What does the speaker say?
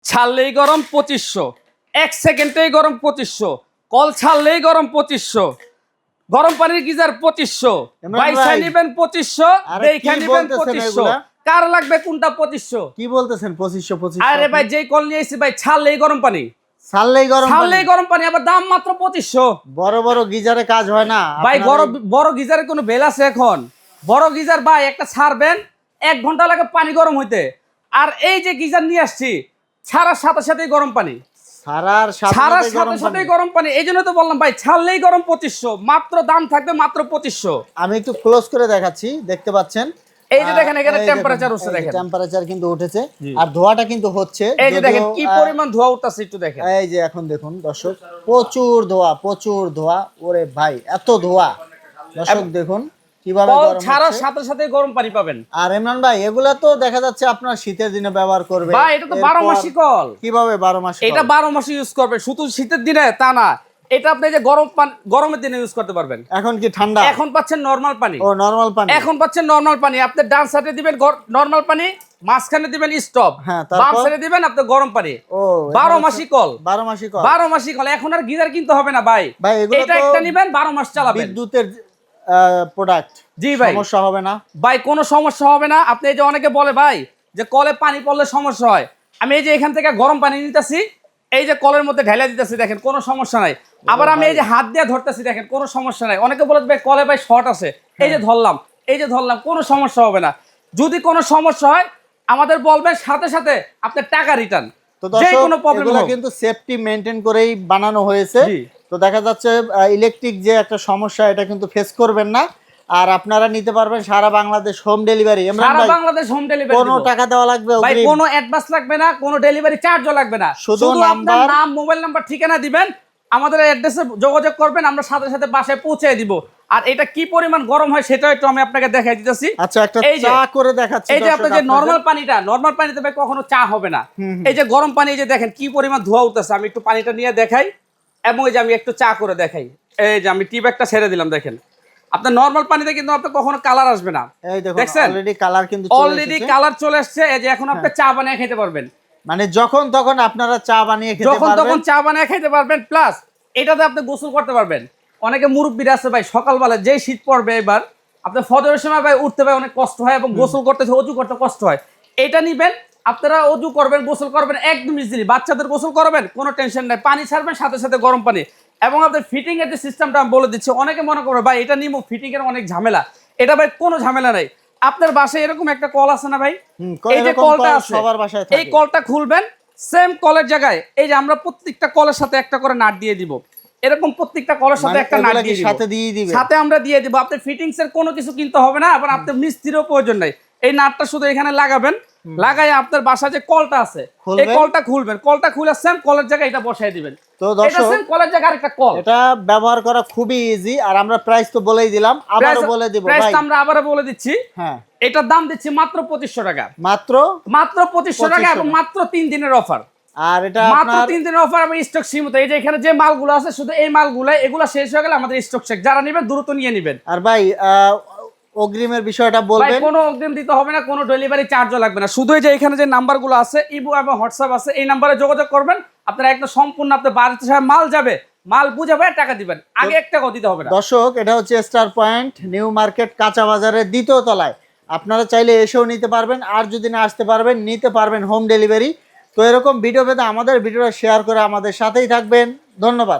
ছাড়লেই গরম 2500, 1 সেকেন্ডেই গরম 2500, কল ছাড়লেই গরম 2500, গরম পানির গিজার 2500, বাইসা নিবেন 2500, দেখে নিবেন 2500। কার লাগবে কোনটা 2500? কি বলতেছেন 2500? আরে ভাই যেই কল নিয়ে এসেছি ভাই, ছাড়লেই গরম পানি, ছাড়লেই গরম পানি, আবার দাম মাত্র 2500। বড় বড় গিজারে কাজ হয় না ভাই, বড় গিজারের কোনো বেল আছে এখন? বড় গিজার ভাই একটা ছাড়বেন 1 ঘন্টা লাগে পানি গরম হইতে, আর এই যে গিজার নিয়ে আসছি ছাড়ার সাথে সাথেই গরম পানি, ছাড়ার সাথে সাথেই গরম পানি। এই জন্য তো বললাম ভাই, ছাড়লেই গরম 2500, মাত্র দাম থাকবে মাত্র 2500। আমি একটু ক্লোজ করে দেখাচ্ছি, দেখতে পাচ্ছেন এই যে দেখেন এখানে টেম্পারেচার উঠছে, দেখেন টেম্পারেচার কিন্তু উঠেছে, আর ধোঁয়াটা কিন্তু হচ্ছে। এই যে দেখেন কি পরিমাণ ধোঁয়া উঠতেছে, একটু দেখেন। এই যে এখন দেখুন দর্শক, প্রচুর ধোঁয়া। ওরে ভাই এত ধোঁয়া, দর্শক দেখুন কিভাবে গরম হচ্ছে। ছাড়ার সাথে সাথে গরম পানি পাবেন। আর ইমরান ভাই, এগুলা তো দেখা যাচ্ছে আপনার শীতের দিনে ব্যবহার করবে ভাই, এটা তো 12 মাসি কল। কিভাবে 12 মাস? এটা 12 মাসে ইউজ করবে, শুধু শীতের দিনে তা না, এটা আপনি যে গরমের দিনে ইউজ করতে পারবেন। এখন কি ঠান্ডা? এখন পাচ্ছেন নরমাল পানি। ও নরমাল পানি, এখন পাচ্ছেন নরমাল পানি। আপনি ডান সাইডে দিবেন নরমাল পানি, মাঝখানে দিবেন স্টপ, হ্যাঁ, বাম সাইডে দিবেন আপনি গরম পানি। ও 12 মাসি কল, 12 মাসি কল, 12 মাসি কল। এখন আর গিজার কিনতে হবে না ভাই, এটা একটা নিবেন 12 মাস চালাবেন। বিদ্যুতের প্রোডাক্ট, জি ভাই, সমস্যা হবে না ভাই, কোনো সমস্যা হবে না। আপনি এই যে অনেকে বলে ভাই যে কলে পানি পড়লে সমস্যা হয়, আমি এই যে এখান থেকে গরম পানি নিতেছি, এই যে কলের মধ্যে ঢেলে দিতেছি, দেখেন কোনো সমস্যা নাই। আবার আমি এই যে হাত দিয়ে ধরতেছি, দেখেন কোনো সমস্যা নাই। অনেকে বলে ভাই কলে ভাই শর্ট আছে, এই যে ধরলাম, কোনো সমস্যা হবে না। যদি কোনো সমস্যা হয় আমাদের বলবেন, সাথে সাথে আপনার টাকা রিটার্ন। তো এগুলা কিন্তু সেফটি মেইনটেইন করেই বানানো হয়েছে। তো দেখা যাচ্ছে ইলেকট্রিক যে একটা সমস্যা, এটা কিন্তু ফেস করবেন না। আর আপনারা নিতে পারবেন সারা বাংলাদেশ হোম ডেলিভারি। সারা বাংলাদেশ হোম ডেলিভারি, কোনো টাকা দেওয়া লাগবে ভাই, কোনো অ্যাডভান্স লাগবে না, কোনো ডেলিভারি চার্জও লাগবে না। শুধু আপনার নাম, মোবাইল নাম্বার, ঠিকানা দিবেন, আমাদের অ্যাড্রেসে যোগাযোগ করবেন, আমরা সাথে সাথে বাসায় পৌঁছে দিব। আর এটা কি পরিমাণ গরম হয় সেটাও একটু আমি আপনাকে দেখাই দিতেছি। আচ্ছা, একটা চা করে দেখাচ্ছি। এই যে আপনি যে নরমাল পানিতে ভাই কখনো চা হবে না। এই যে গরম পানি, এই যে দেখেন কি পরিমাণ ধোঁয়া উঠতেছে। আমি একটু পানিটা নিয়ে দেখাই, এবং এই যে আমি একটু চা করে দেখাই। এই যে আমি টি ব্যাগটা ছেড়ে দিলাম, দেখেন আপনার নরমাল পানিতে কিন্তু আপনার কখনো কালার আসবে না। দেখছেন অলরেডি কালার চলে আসছে। এই যে এখন আপনি চা বানিয়ে খেতে পারবেন, মানে যখন তখন আপনারা চা বানিয়ে খেতে পারবেন, যখন তখন চা বানিয়ে খেতে পারবেন। প্লাস এটাতে আপনি গোসল করতে পারবেন। অনেকে মুরব্বিরা আছে ভাই, সকালবেলা যেই শীত পড়বে এবার, আপনার ফজরের সময় ভাই উঠতে ভাই অনেক কষ্ট হয়, এবং গোসল করতে, অজু করতে কষ্ট হয়। এটা নিবেন, আপনারা অজু করবেন, গোসল করবেন একদম ইজিলি। বাচ্চাদের গোসল করবেন, কোনো টেনশন নাই, পানি ছাড়বেন সাথে সাথে গরম পানি। এবং আপনার ফিটিং এর যে সিস্টেমটা আমি বলে দিচ্ছি, অনেকে মনে করবে ভাই এটা নিবো, ফিটিং এর অনেক ঝামেলা। এটা ভাই কোনো ঝামেলা নাই। আপনার বাসায় এরকম একটা কল আছে না ভাই, এই যে কলটা আছে, এই কলটা খুলবেন, সেম কলের জায়গায় এই যে আমরা প্রত্যেকটা কলের সাথে একটা করে নাট দিয়ে দিব। এরকম প্রত্যেকটা কলের সাথে একটা নাট দিয়ে দিব, সাথে আমরা দিয়ে দিব। আপনি ফিটিংস এর কোনো কিছু কিনতে হবে না, আবার আপনার মিস্ত্রিরও প্রয়োজন নাই। এই নাটটা শুধু এখানে লাগাবেন, লাগাই আপনার বাসায় যে কলটা আছে এই কলটা খুলবেন, কলটা খুলে সেম কলের জায়গায় এটা বসায় দিবেন। তো দর্শক, সেম কলের জায়গায় আরেকটা কল, এটা ব্যবহার করা খুবই ইজি। আর আমরা প্রাইস তো বলেই দিলাম, আবারো বলে দিব ভাই, প্রাইস আমরা আবারো বলে দিচ্ছি। হ্যাঁ, এটার দাম দিচ্ছি মাত্র 2500 টাকা, মাত্র 2500 টাকা, এবং মাত্র 3 দিনের অফার। আর এটা মাত্র 3 দিনের অফার, এবং স্টক সীমিত। এই যে এখানে যে মালগুলো আছে, শুধু এই মালগুলো, এগুলো শেষ হয়ে গেলে আমাদের স্টক শেষ। যারা নেবেন দ্রুত নিয়ে নেবেন। আর ভাই অগ্রিমের বিষয়টা বলবেন। ভাই কোনো অগ্রিম দিতে হবে না, কোনো ডেলিভারি চার্জও লাগবে না। শুধু এই যে এখানে যে নাম্বারগুলো আছে, ইমো এবং হোয়াটসঅ্যাপ আছে, এই নাম্বারে যোগাযোগ করবেন। আপনারা একদম সম্পূর্ণ আপনার বাড়িতে মাল যাবে, মাল বুঝাবে, টাকা দিবেন, আগে 1 টাকাও দিতে হবে না। দর্শক, এটা হচ্ছে স্টার পয়েন্ট নিউ মার্কেট কাঁচা বাজারের 2য় তলায়। আপনারা চাইলে এসেও নিতে পারবেন, আর যদি না আসতে পারবেন, নিতে পারবেন হোম ডেলিভারি। তো এরকম ভিডিও পেতে আমাদের ভিডিওটা শেয়ার করে আমাদের সাথেই থাকবেন। ধন্যবাদ।